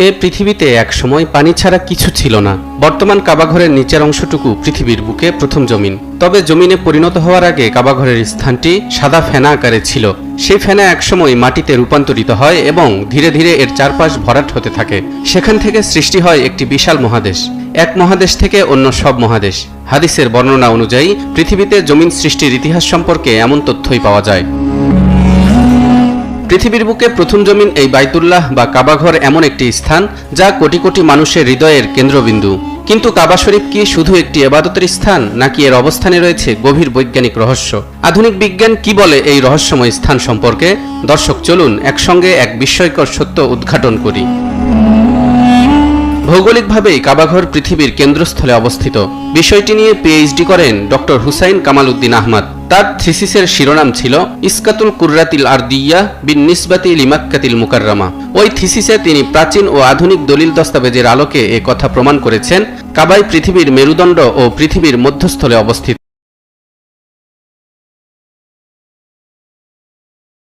এ পৃথিবীতে একসময় পানি ছাড়া কিছু ছিল না। বর্তমান কাবাঘরের নিচের অংশটুকু পৃথিবীর বুকে প্রথম জমিন। তবে জমিনে পরিণত হওয়ার আগে কাবাঘরের স্থানটি সাদা ফেনা আকারে ছিল। সেই ফেনা একসময় মাটিতে রূপান্তরিত হয় এবং ধীরে ধীরে এর চারপাশ ভরাট হতে থাকে। সেখান থেকে সৃষ্টি হয় একটি বিশাল মহাদেশ। এক মহাদেশ থেকে অন্য সব মহাদেশ। হাদিসের বর্ণনা অনুযায়ী পৃথিবীতে জমিন সৃষ্টির ইতিহাস সম্পর্কে এমন তথ্যই পাওয়া যায়। পৃথিবীর বুকে প্রথম জমিন এই বাইতুল্লাহ বা কাবাঘর এমন একটি স্থান যা কোটি কোটি মানুষের হৃদয়ের কেন্দ্রবিন্দু। কিন্তু কাবা শরীফ কি শুধু একটি ইবাদতের স্থান, নাকি এর অবস্থানে রয়েছে গভীর বৈজ্ঞানিক রহস্য? আধুনিক বিজ্ঞান কি বলে এই রহস্যময় স্থান সম্পর্কে? দর্শক, চলুন একসঙ্গে এক বিস্ময়কর সত্য উদ্ঘাটন করি। ভৌগোলিকভাবেই কাবাঘর পৃথিবীর কেন্দ্রস্থলে অবস্থিত। বিষয়টি নিয়ে পিএইচডি করেন ডক্টর হুসাইন কামাল উদ্দিন আহমদ। তার থিসিসের শিরোনাম ছিল ইসকাতুল কুররাতিল আরদিয়া বিন নিসবাতি লিমাক্কাতিল মুকাররামা। ওই থিসিসে তিনি প্রাচীন ও আধুনিক দলিল দস্তাবেজের আলোকে এ কথা প্রমাণ করেছেন, কাবাই পৃথিবীর মেরুদণ্ড ও পৃথিবীর মধ্যস্থলে অবস্থিত।